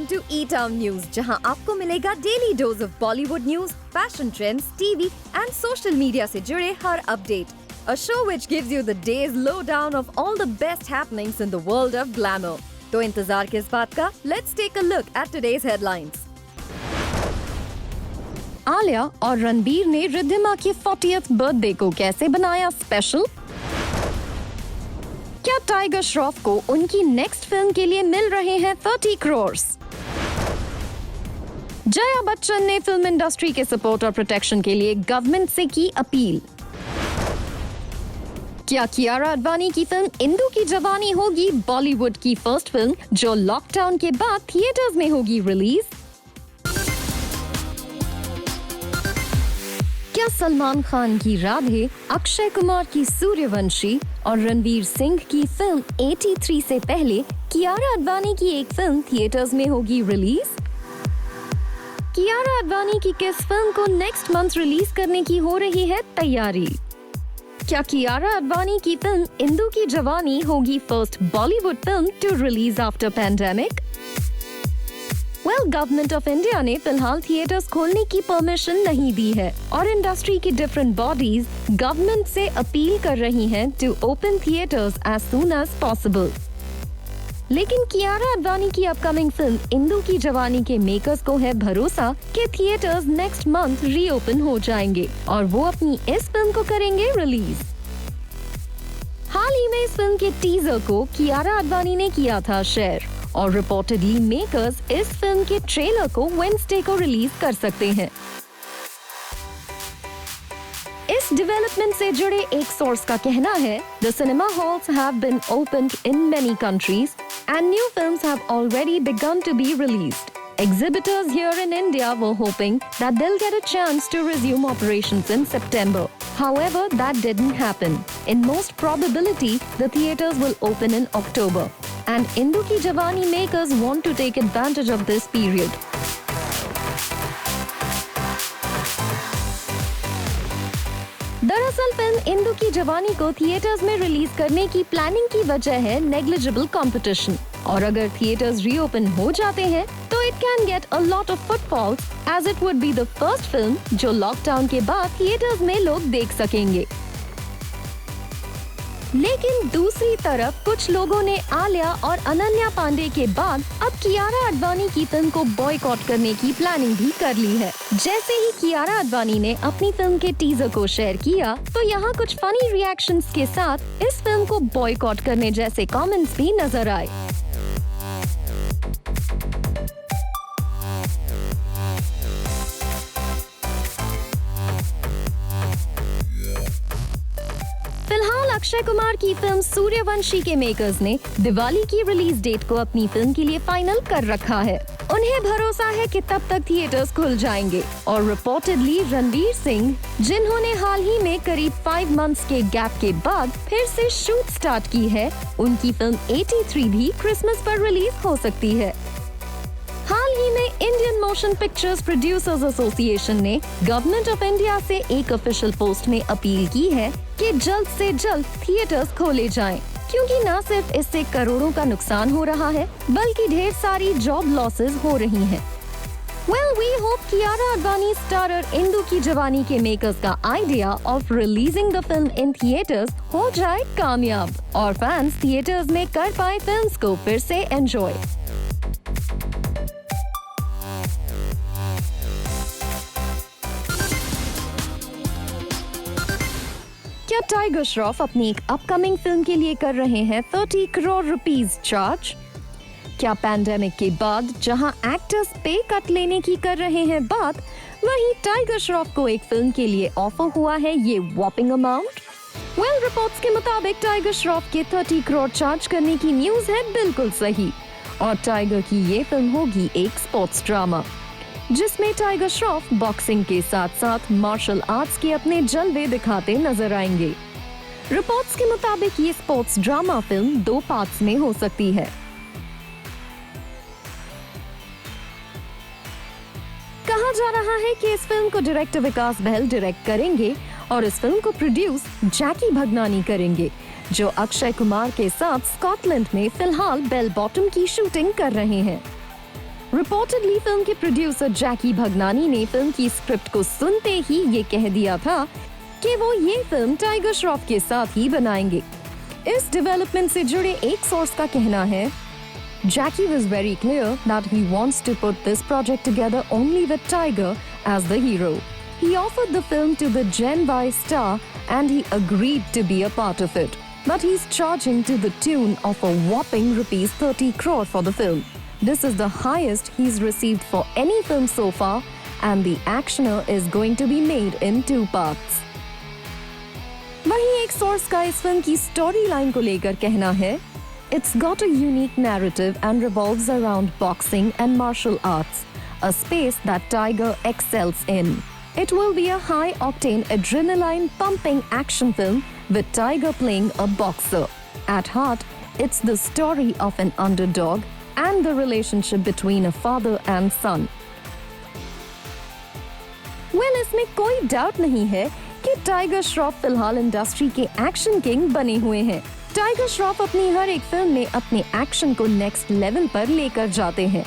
to E-Town News, जहां आपको मिलेगा daily dose of Bollywood news, fashion trends, TV and social media से जुड़े हर update. A show which gives you the day's lowdown of all the best happenings in the world of glamour. तो इंतजार किस बात का? Let's take a look at today's headlines. Alia और रणबीर ने रिद्धिमा की 40th बर्थडे को कैसे बनाया स्पेशल? क्या टाइगर श्रॉफ को उनकी नेक्स्ट फिल्म के लिए मिल रहे हैं 30 करोड़? जया बच्चन ने फिल्म इंडस्ट्री के सपोर्ट और प्रोटेक्शन के लिए गवर्नमेंट से की अपील. क्या कियारा आडवाणी की फिल्म इंदु की जवानी होगी बॉलीवुड की फर्स्ट फिल्म जो लॉकडाउन के बाद थिएटर्स में होगी रिलीज? क्या सलमान खान की राधे, अक्षय कुमार की सूर्यवंशी और रणवीर सिंह की फिल्म 83 से पहले कियारा आडवाणी की एक फिल्म थिएटर्स में होगी रिलीज? कियारा आडवाणी की किस फिल्म को नेक्स्ट मंथ रिलीज करने की हो रही है तैयारी? क्या कियारा आडवाणी की फिल्म इंदु की जवानी होगी first Bollywood film to release after pandemic? Government of India ने फिलहाल थिएटर्स खोलने की परमिशन नहीं दी है और इंडस्ट्री की डिफरेंट बॉडीज गवर्नमेंट से अपील कर रही हैं to open theatres as soon as possible. लेकिन कियारा आडवाणी की अपकमिंग फिल्म इंदु की जवानी के मेकर्स को है भरोसा कि थिएटर्स नेक्स्ट मंथ रीओपन हो जाएंगे और वो अपनी इस फिल्म को करेंगे रिलीज. हाल ही में इस फिल्म के टीजर को कियारा आडवाणी ने किया था शेयर और रिपोर्टेडली मेकर्स इस फिल्म के ट्रेलर को वेडनेसडे को रिलीज कर सकते हैं. इस डेवलपमेंट से जुड़े एक सोर्स का कहना है, The cinema halls have been opened in many countries and new films have already begun to be released. Exhibitors here in India were hoping that they'll get a chance to resume operations in September. However, that didn't happen. In most probability, the theaters will open in October. And Indu Ki Jawani makers want to take advantage of this period. दरअसल film Indu की जवानी को theatres में release करने की planning की वजह है नेग्लिजिबल कंपटीशन. और अगर थिएटर्स रीओपन हो जाते हैं तो it can get a lot of footfalls as it would be the first film जो लॉकडाउन के बाद थिएटर्स में लोग देख सकेंगे. लेकिन दूसरी तरफ कुछ लोगों ने आलिया और अनन्या पांडे के बाद अब कियारा आडवाणी की फिल्म को बॉयकॉट करने की प्लानिंग भी कर ली है. जैसे ही कियारा आडवाणी ने अपनी फिल्म के टीजर को शेयर किया तो यहाँ कुछ फनी रिएक्शंस के साथ इस फिल्म को बॉयकॉट करने जैसे कमेंट्स भी नजर आए. फिलहाल अक्षय कुमार की फिल्म सूर्यवंशी के मेकर्स ने दिवाली की रिलीज डेट को अपनी फिल्म के लिए फाइनल कर रखा है. उन्हें भरोसा है कि तब तक थिएटर्स खुल जाएंगे और रिपोर्टेडली रणवीर सिंह, जिन्होंने हाल ही में करीब 5 मंथ्स के गैप के बाद फिर से शूट स्टार्ट की है, उनकी फिल्म 83 भी क्रिसमस पर रिलीज हो सकती है. हाल ही में Indian motion pictures producers association ने गवर्नमेंट ऑफ इंडिया से एक ऑफिशियल पोस्ट में अपील की है कि जल्द से जल्द थिएटर्स खोले जाएं, क्योंकि न सिर्फ इससे करोड़ों का नुकसान हो रहा है बल्कि ढेर सारी जॉब लॉसेस हो रही हैं. We hope Kiara Advani starrer Indu की जवानी के मेकर्स का idea of releasing the film in theatres हो जाए कामयाब और फैंस थिएटर्स में कर पाए फिल्म्स को फिर से एंजॉय. क्या टाइगर श्रॉफ अपनी एक अपकमिंग फिल्म के लिए कर रहे हैं 30 करोड़ रुपीस चार्ज? क्या पैंडेमिक के बाद जहां एक्टर्स पे कट लेने की कर रहे हैं बात, वहीं टाइगर श्रॉफ को एक फिल्म के लिए ऑफर हुआ है ये वॉपिंग अमाउंट? रिपोर्ट्स के मुताबिक टाइगर श्रॉफ के 30 करोड़ चार्ज करने की न्यूज है बिल्कुल सही और टाइगर की ये फिल्म होगी एक स्पोर्ट्स ड्रामा जिसमें टाइगर श्रॉफ बॉक्सिंग के साथ साथ मार्शल आर्ट्स के अपने जलवे दिखाते नजर आएंगे. रिपोर्ट्स के मुताबिक ये स्पोर्ट्स ड्रामा फिल्म 2 पार्ट्स में हो सकती है. कहा जा रहा है कि इस फिल्म को डायरेक्टर विकास बहल डायरेक्ट करेंगे और इस फिल्म को प्रोड्यूस जैकी भगनानी करेंगे, जो अक्षय कुमार के साथ स्कॉटलैंड में फिलहाल बेल बॉटम की शूटिंग कर रहे हैं. रिपोर्टेडली फिल्म के प्रोड्यूसर जैकी भगनानी ने फिल्म की स्क्रिप्ट को सुनते ही ये कह दिया था कि वो ये फिल्म टाइगर श्रॉफ के साथ ही बनाएंगे। इस डेवलपमेंट से जुड़े एक सोर्स का कहना है, Jackie was very clear that he wants to put this project together only with Tiger as the hero. He offered the film to the Gen Y star and he agreed to be a part of it. But he's charging to the tune of a whopping rupees 30 crore for the film. This is the highest he's received for any film so far, and the actioner is going to be made in 2 parts. वहीं एक source का इस film की story line को लेकर कहना है, It's got a unique narrative and revolves around boxing and martial arts, a space that Tiger excels in. It will be a high-octane, adrenaline-pumping action film with Tiger playing a boxer. At heart, it's the story of an underdog and the relationship between a father and son. Well, इसमें कोई doubt नहीं है कि tiger Shroff फिलहाल industry के action king बने हुए हैं। टाइगर श्रॉफ अपनी हर एक फिल्म में अपने एक्शन को नेक्स्ट लेवल पर लेकर जाते हैं।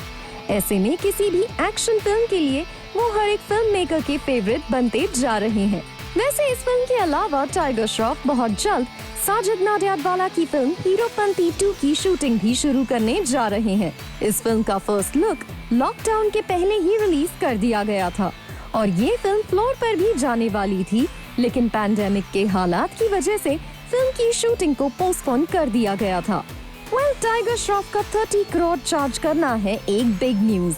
ऐसे में किसी भी एक्शन फिल्म के लिए वो हर एक फिल्म मेकर के फेवरेट बनते जा रहे हैं। वैसे इस फिल्म के अलावा टाइगर श्रॉफ बहुत जल्द साजिद नाडियाडवाला की फिल्म हीरोपंती 2 की शूटिंग भी शुरू करने जा रहे हैं। इस फिल्म का फर्स्ट लुक लॉकडाउन के पहले ही रिलीज कर दिया गया था और ये फिल्म फ्लोर पर भी जाने वाली थी, लेकिन पैंडेमिक के हालात की वजह से फिल्म की शूटिंग को पोस्टपोन कर दिया गया था। टाइगर श्रॉफ का 30 करोड़ चार्ज करना है एक बिग न्यूज,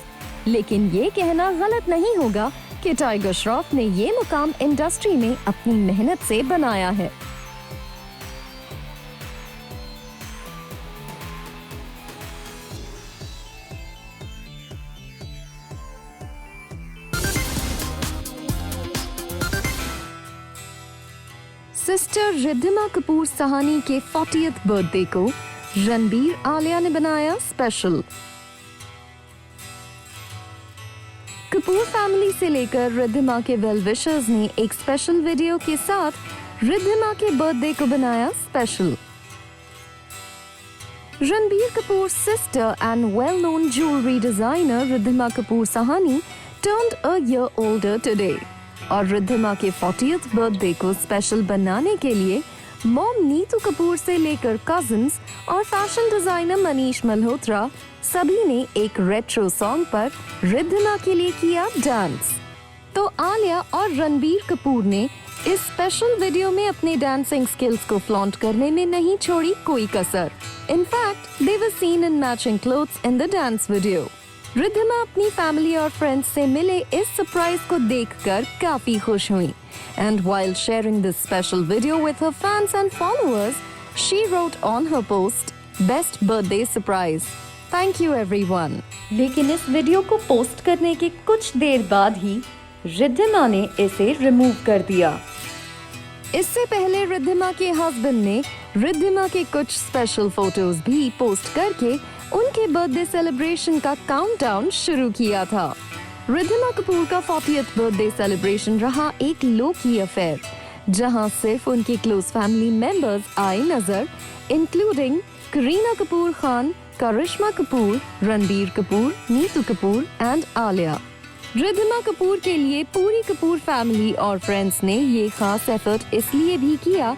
लेकिन ये कहना गलत नहीं होगा कि टाइगर श्रॉफ ने ये मुकाम इंडस्ट्री में अपनी मेहनत से बनाया है। सिस्टर रिद्धिमा कपूर सहानी के 40th बर्थडे को रणबीर आलिया ने बनाया स्पेशल। कपूर फैमिली से लेकर रिद्धिमा के वेल विशर्स ने एक स्पेशल वीडियो के साथ रिद्धिमा के बर्थडे को बनाया special. Ranbir Kapoor sister and well known jewellery designer Riddhima Kapoor Sahani turned a year older today। और रिद्धिमा के 40th बर्थडे को स्पेशल बनाने के लिए मॉम नीतू कपूर से लेकर कजिन्स और फैशन डिजाइनर मनीष मल्होत्रा सभी ने एक रेट्रो सॉन्ग पर रिद्धिमा के लिए किया डांस। तो आलिया और रणबीर कपूर ने इस स्पेशल वीडियो में अपने डांसिंग स्किल्स को फ्लॉन्ट करने में नहीं छोड़ी कोई कसर। In fact they were seen in matching clothes in the dance video. Riddhima अपनी फैमिली और फ्रेंड्स से मिले इस सरप्राइज को देखकर काफी खुश हुई। And while sharing this special video with her fans and followers, she wrote on her post, "Best birthday surprise. Thank you everyone." लेकिन इस वीडियो को पोस्ट करने के कुछ देर बाद ही रिद्धिमा ने इसे रिमूव कर दिया। इससे पहले रिद्धिमा के हस्बैंड ने रिद्धिमा के कुछ स्पेशल फोटोज भी पोस्ट करके उनके बर्थडे सेलिब्रेशन का काउंटडाउन शुरू किया था। रिद्धिमा कपूर का 40th बर्थडे सेलिब्रेशन रहा एक लो की अफेयर, जहां सिर्फ उनके क्लोज फैमिली मेंबर्स आए नजर, इंक्लूडिंग करीना कपूर खान, करिश्मा कपूर, रणबीर कपूर, नीतू कपूर एंड आलिया। रिद्धिमा कपूर के लिए पूरी कपूर फैमिली और फ्रेंड्स ने ये खास एफर्ट इसलिए भी किया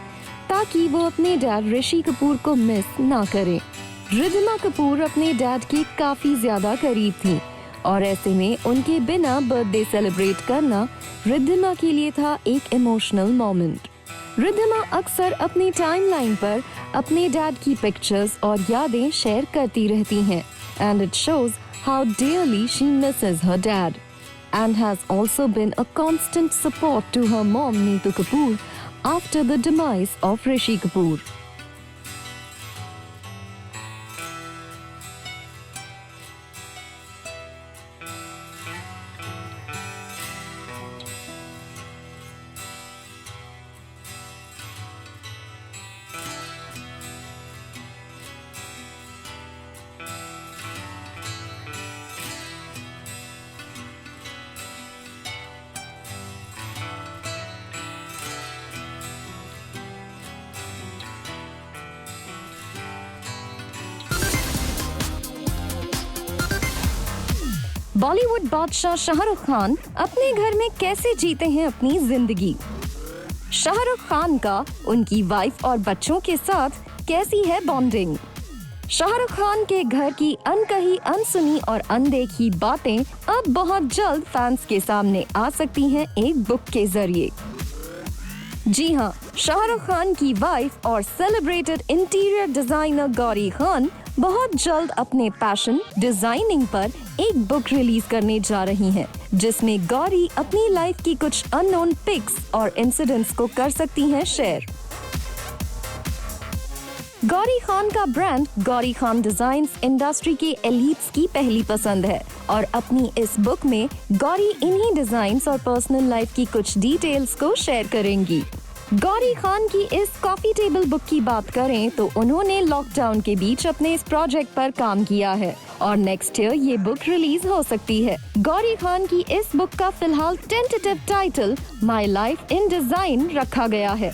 ताकि वो अपने डैड ऋषि कपूर को मिस ना करें। रिद्धिमा कपूर अपने डैड के काफी ज्यादा करीब थी और ऐसे में उनके बिना बर्थडे सेलिब्रेट करना रिद्धिमा के लिए था एक इमोशनल मोमेंट। रिद्धिमा अक्सर अपनी टाइमलाइन पर अपने डैड की पिक्चर्स और यादें शेयर करती रहती हैं, and it shows how dearly she Mrs her dad and has also been a constant support to her mom Neetu Kapoor after the demise of Rishi Kapoor. Bollywood बादशाह शाहरुख खान अपने घर में कैसे जीते हैं अपनी जिंदगी। शाहरुख खान का उनकी वाइफ और बच्चों के साथ कैसी है बॉन्डिंग। शाहरुख खान के घर की अनकही, अनसुनी और अनदेखी बातें अब बहुत जल्द फैंस के सामने आ सकती हैं एक बुक के जरिए। जी हाँ, शाहरुख खान की वाइफ और celebrated interior designer Gauri Khan बहुत जल्द अपने पैशन डिजाइनिंग पर एक बुक रिलीज करने जा रही हैं, जिसमें गौरी अपनी लाइफ की कुछ अननोन पिक्स और इंसिडेंट्स को कर सकती हैं शेयर। गौरी खान का brand Gauri Khan designs industry के एलीट्स की पहली पसंद है और अपनी इस बुक में गौरी इन्हीं डिजाइन्स और पर्सनल लाइफ की कुछ डिटेल्स को शेयर करेंगी। गौरी खान की इस कॉफी टेबल बुक की बात करें तो उन्होंने लॉकडाउन के बीच अपने इस प्रोजेक्ट पर काम किया है और नेक्स्ट ईयर ये बुक रिलीज हो सकती है। गौरी खान की इस बुक का फिलहाल tentative title my life in design रखा गया है।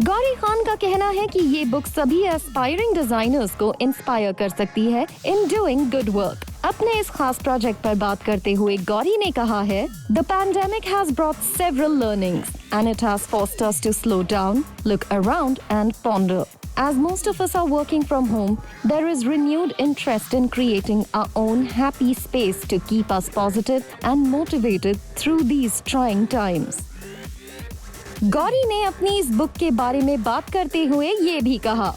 गौरी खान का कहना है कि ये बुक सभी एस्पायरिंग डिजाइनर्स को इंस्पायर कर सकती है इन डूइंग गुड वर्क। अपने इस खास प्रोजेक्ट पर बात करते हुए गौरी ने कहा है, the pandemic has brought several learnings and it has forced us to slow down, look around and ponder. As most of us are working from home, there is renewed interest in creating our own happy space to keep us positive and motivated through these trying times. Gauri ने अपनी इस book के बारे में बात करते हुए ये भी कहा,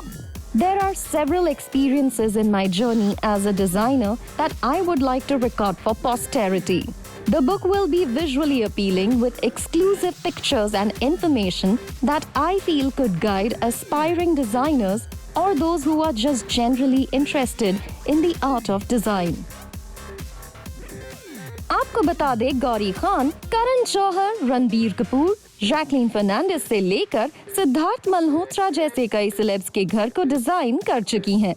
There are several experiences in my journey as a designer that I would like to record for posterity. The book will be visually appealing with exclusive pictures and information that I feel could guide aspiring designers or those who are just generally interested in the art of design. आपको बता दे, Gauri Khan Karan Johar, Ranbir Kapoor, Jacqueline Fernandes से लेकर सिद्धार्थ मल्होत्रा जैसे कई celebs के घर को design कर चुकी हैं।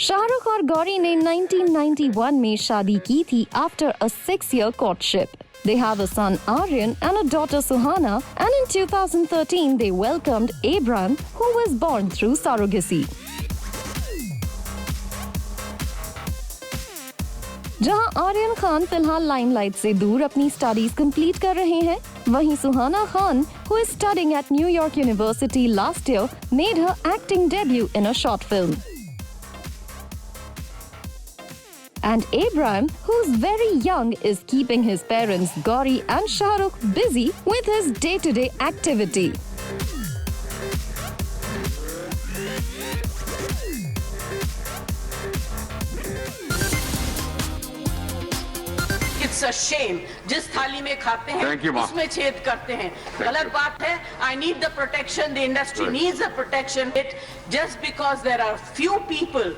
शाहरुख और गौरी ने 1991 में शादी की थी after a 6-year courtship. They have a son Aryan and a daughter Suhana, and in 2013 they welcomed Abraham, who was born through surrogacy. जहां आर्यन खान फिलहाल लाइमलाइट से दूर अपनी स्टडीज कंप्लीट कर रहे हैं, वहीं Suhana Khan, who is studying at New York University last year, made her acting debut in a short film. And Abraham, who's very young, is keeping his parents Gauri and Shahrukh busy with his day-to-day activity. It's a shame. जिस थाली में खाते हैं उसमें छेद करते हैं, गलत बात है. I need the protection. The industry needs the protection. Just because there are few people,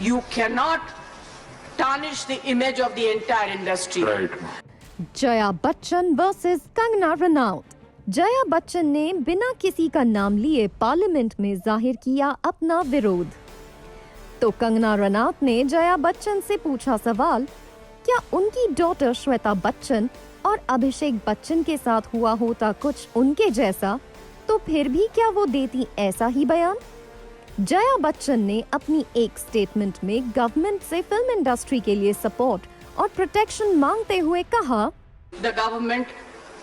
you cannot tarnish the image of the entire industry. Jaya Bachchan versus Kangana Ranaut. Jaya Bachchan ने बिना किसी का नाम लिए पार्लियामेंट में जाहिर किया अपना विरोध, तो कंगना रनौत ने जया बच्चन से पूछा सवाल, क्या उनकी डॉटर श्वेता बच्चन और अभिषेक बच्चन के साथ हुआ होता कुछ उनके जैसा, तो फिर भी क्या वो देती ऐसा ही बयान। जया बच्चन ने अपनी एक स्टेटमेंट में गवर्नमेंट से फिल्म इंडस्ट्री के लिए सपोर्ट और प्रोटेक्शन मांगते हुए कहा, The government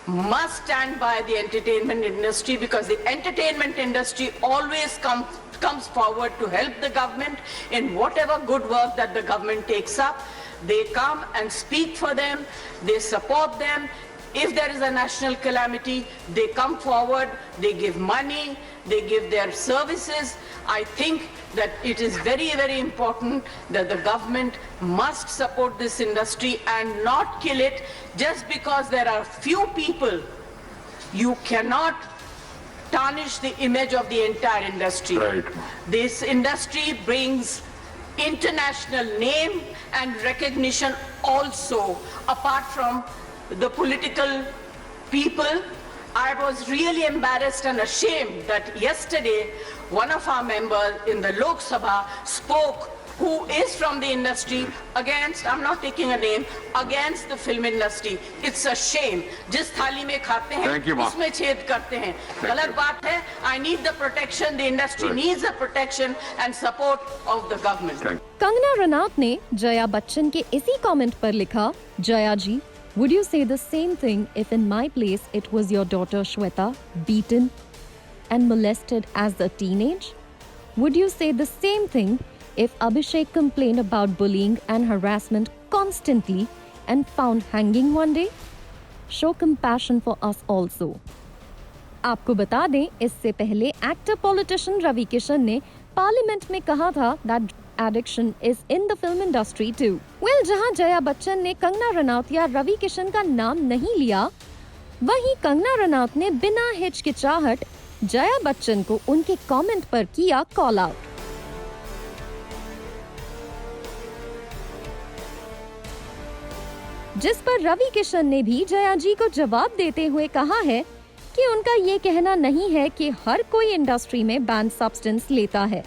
must stand by the entertainment industry because the entertainment industry always comes forward to help the government in whatever good work that the government takes up. They come and speak for them, they support them. If there is a national calamity, they come forward, they give money, they give their services. I think that it is very, very important that the government must support this industry and not kill it just because there are few people. You cannot tarnish the image of the entire industry. This industry brings international name and recognition also, apart from the political people. I was really embarrassed and ashamed that yesterday one of our members in the Lok Sabha spoke who is from the industry against, I'm not taking a name, against the film industry. It's a shame. जिस थाली में खाते हैं उसमें छेद करते हैं. गलत बात है. I need the protection. The industry needs the protection and support of the government. Kangana Ranaut ने जया बच्चन के इसी कमेंट पर लिखा, जया जी, would you say the same thing if in my place it was your daughter Shweta beaten and molested as a teenage? Would you say the same thing if Abhishek complained about bullying and harassment constantly and found hanging one day? Show compassion for us also. आपको बता दें, इससे पहले actor politician Ravi Kishan ने parliament में कहा था that addiction is in the film industry too. Well, जहां जया बच्चन ने कंगना रनौत या रवि किशन का नाम नहीं लिया, वहीं कंगना रनौत ने बिना हिचकिचाहट जया बच्चन को उनके कमेंट पर किया कॉल आउट. जिस पर रवि किशन ने भी जया जी को जवाब देते हुए कहा है कि उनका ये कहना नहीं है कि हर कोई इंडस्ट्री में बैन सब्सटेंस लेता है,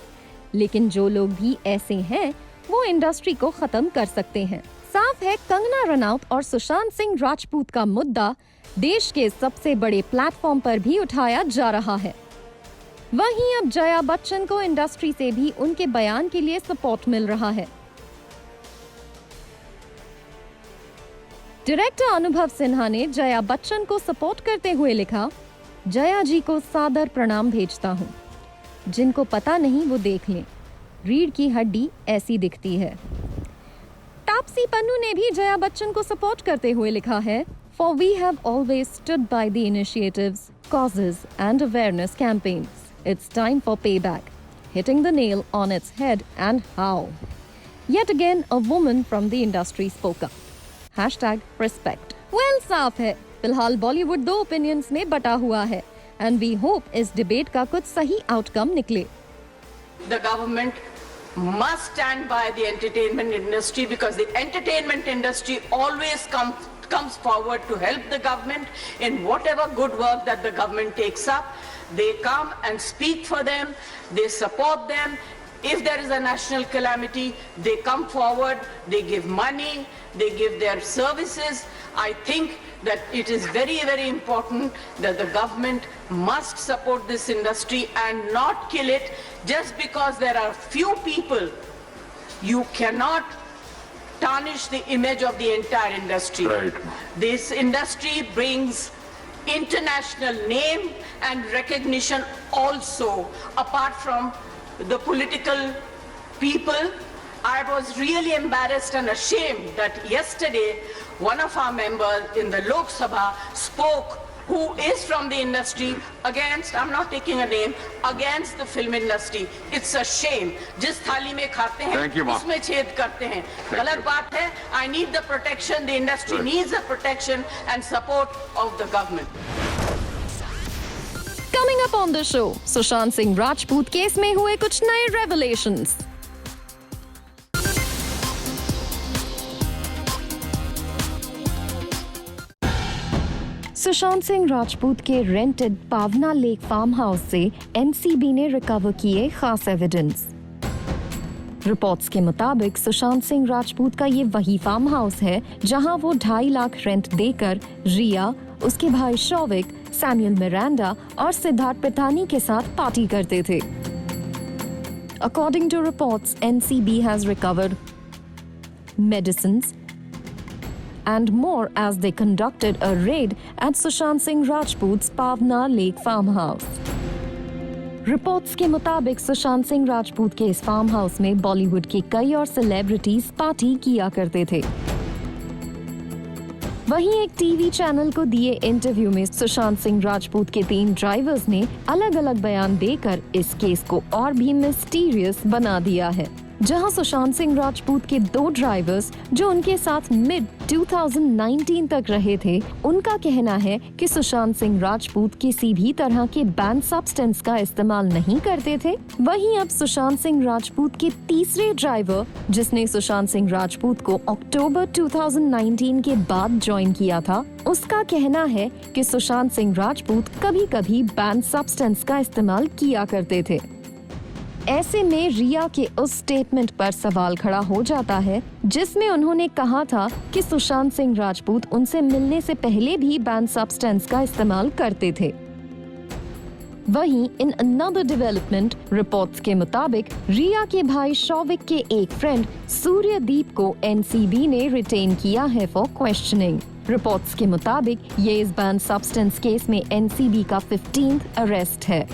लेकिन जो लोग भी ऐसे हैं वो इंडस्ट्री को खत्म कर सकते हैं. साफ है, कंगना रनौत और सुशांत सिंह राजपूत का मुद्दा देश के सबसे बड़े प्लेटफॉर्म पर भी उठाया जा रहा है. वहीं अब जया बच्चन को इंडस्ट्री से भी उनके बयान के लिए सपोर्ट मिल रहा है. डायरेक्टर अनुभव सिन्हा ने जया बच्चन को सपोर्ट करते हुए लिखा, जया जी को सादर प्रणाम भेजता हूँ. जिनको पता नहीं वो देख लें, रीढ़ की हड्डी ऐसी दिखती है. तापसी पन्नू ने भी जया बच्चन को सपोर्ट करते हुए लिखा है, For we have always stood by the initiatives, causes and awareness campaigns. It's time for payback. Hitting the nail on its head and how. Yet again a woman from the industry spoke up. #respect. Well, साफ है, फिलहाल बॉलीवुड दो opinions में बटा हुआ है and we hope इस debate का कुछ सही आउटकम निकले. The government must stand by the entertainment industry because the entertainment industry always comes forward to help the government in whatever good work that the government takes up. They come and speak for them, they support them. If there is a national calamity, they come forward, they give money, they give their services. I think that it is very, very important that the government must support this industry and not kill it just because there are few people. You cannot tarnish the image of the entire industry. Right. This industry brings international name and recognition also, apart from the political people. I was really embarrassed and ashamed that yesterday one of our members in the Lok Sabha spoke, who is from the industry, against, I'm not taking a name, against the film industry. It's a shame. जिस थाली में खाते हैं उसमें छेद करते हैं. गलत बात है. I need the protection. The industry needs the protection and support of the government. Coming up on the show, Sushant Singh Rajput case में हुए कुछ नए रेवलेशंस. सुशांत सिंह राजपूत के रेंटेड पावना लेक फार्म हाउस से एनसीबी ने रिकवर किए खास एविडेंस. रिपोर्ट्स के मुताबिक सुशांत सिंह राजपूत का ये वही फार्म हाउस है जहां वो 2.5 लाख रेंट देकर रिया, उसके भाई शौविक, सैमुअल मिरांडा और सिद्धार्थ पितानी के साथ पार्टी करते थे. According to reports, NCB has recovered medicines and more as they conducted a raid at Sushant Singh Rajput's Pavna Lake farmhouse. Reports के मुताबिक सुशांत सिंह राजपूत के इस फार्म हाउस में बॉलीवुड के कई और सेलिब्रिटीज पार्टी किया करते थे. वहीं एक टीवी चैनल को दिए इंटरव्यू में सुशांत सिंह राजपूत के 3 ड्राइवर्स ने अलग अलग बयान देकर इस केस को और भी मिस्टीरियस बना दिया है. जहां सुशांत सिंह राजपूत के 2 ड्राइवर्स जो उनके साथ मिड 2019 तक रहे थे, उनका कहना है कि सुशांत सिंह राजपूत किसी भी तरह के बैन सब्सटेंस का इस्तेमाल नहीं करते थे. वहीं अब सुशांत सिंह राजपूत के तीसरे ड्राइवर, जिसने सुशांत सिंह राजपूत को अक्टूबर 2019 के बाद ज्वाइन किया था, उसका कहना है कि सुशांत सिंह राजपूत कभी-कभी बैन सब्सटेंस का इस्तेमाल किया करते थे. ऐसे में रिया के उस स्टेटमेंट पर सवाल खड़ा हो जाता है जिसमें उन्होंने कहा था कि सुशांत सिंह राजपूत उनसे मिलने से पहले भी बैन सब्सटेंस का इस्तेमाल करते थे। वहीं इन अनदर डेवलपमेंट रिपोर्ट्स के मुताबिक रिया के भाई शौविक के एक फ्रेंड सूर्यदीप को एनसीबी ने रिटेन किया है फॉर क्वेश्चनिंग। रिपोर्ट्स के मुताबिक ये इस बैन सब्सटेंस केस में एनसीबी का 15th अरेस्ट है।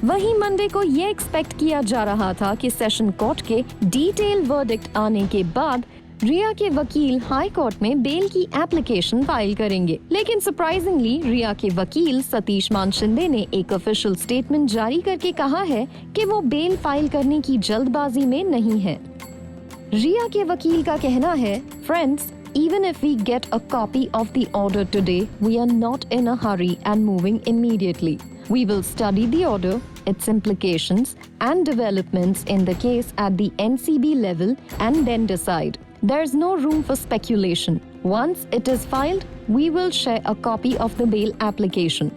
वहीं मंडे को ये एक्सपेक्ट किया जा रहा था कि सेशन कोर्ट के डिटेल वर्डिक्ट आने के बाद रिया के वकील हाई कोर्ट में बेल की एप्लीकेशन फाइल करेंगे, लेकिन सरप्राइजिंगली रिया के वकील सतीश मान शिंदे ने एक ऑफिशियल स्टेटमेंट जारी करके कहा है कि वो बेल फाइल करने की जल्दबाजी में नहीं है। रिया के वकील का कहना है, friends, even if we get a copy of the order today, we are not in a hurry and moving immediately. We will study the order, its implications and developments in the case at the NCB level and then decide. There is no room for speculation. Once it is filed, we will share a copy of the bail application.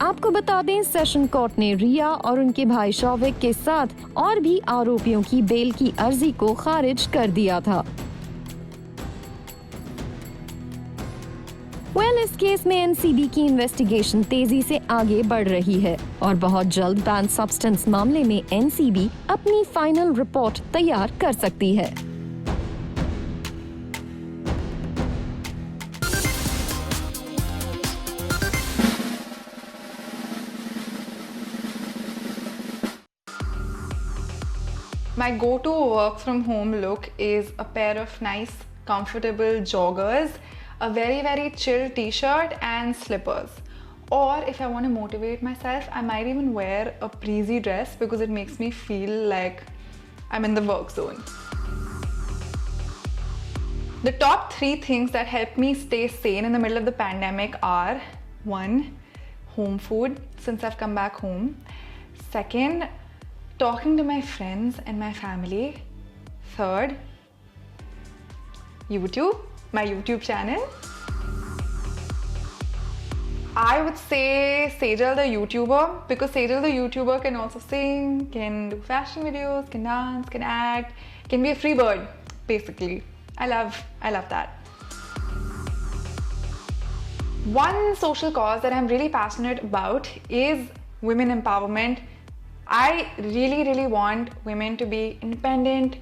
आपको बता दें, session court ने रिया और उनके भाई शौविक के साथ और भी आरोपियों की बेल की अर्जी को खारिज कर दिया था। इस केस में एनसीबी की इन्वेस्टिगेशन तेजी से आगे बढ़ रही है और बहुत जल्द बैन सब्सटेंस मामले में एनसीबी अपनी फाइनल रिपोर्ट तैयार कर सकती है। My go-to work from home look is a pair of nice, comfortable joggers, a very, very chill t-shirt and slippers. Or if I want to motivate myself, I might even wear a breezy dress because it makes me feel like I'm in the work zone. The top 3 things that help me stay sane in the middle of the pandemic are: 1, home food since I've come back home. 2, talking to my friends and my family. 3, YouTube, my YouTube channel. I would say Sejal the YouTuber, because Sejal the YouTuber can also sing, can do fashion videos, can dance, can act, can be a free bird, basically. I love that. One social cause that I'm really passionate about is women empowerment. I really want women to be independent,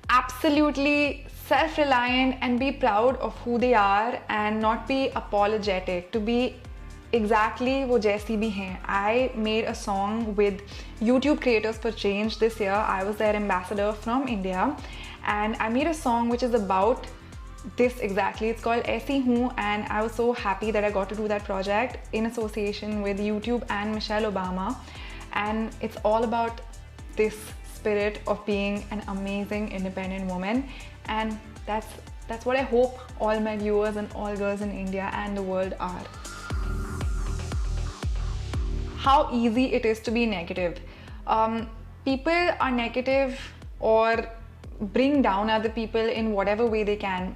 absolutely self-reliant, and be proud of who they are and not be apologetic, to be exactly wo jaisi bhi hain. I made a song with YouTube Creators for Change this year. I was their ambassador from India, and I made a song which is about this exactly. It's called Aisi Hoon, and I was so happy that I got to do that project in association with YouTube and Michelle Obama. And it's all about this spirit of being an amazing independent woman, and that's what I hope all my viewers and all girls in India and the world are. How easy it is to be negative. People are negative or bring down other people in whatever way they can.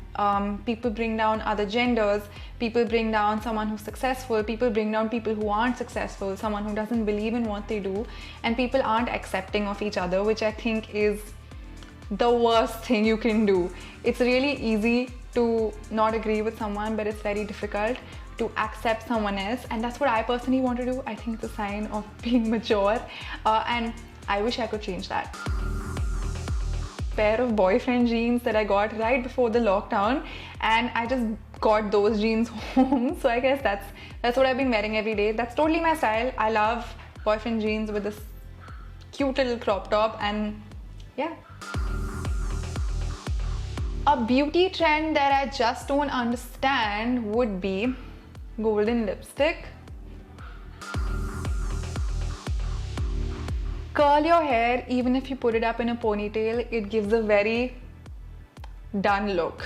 People bring down other genders, people bring down someone who's successful, people bring down people who aren't successful, someone who doesn't believe in what they do, and people aren't accepting of each other, which I think is the worst thing you can do. It's really easy to not agree with someone, but it's very difficult to accept someone else, and that's what I personally want to do. I think it's a sign of being mature, and I wish I could change that. Pair of boyfriend jeans that I got right before the lockdown, and I just got those jeans home. So I guess that's what I've been wearing every day. That's totally my style. I love boyfriend jeans with this cute little crop top, and yeah. A beauty trend that I just don't understand would be golden lipstick. Curl your hair, even if you put it up in a ponytail, it gives a very done look.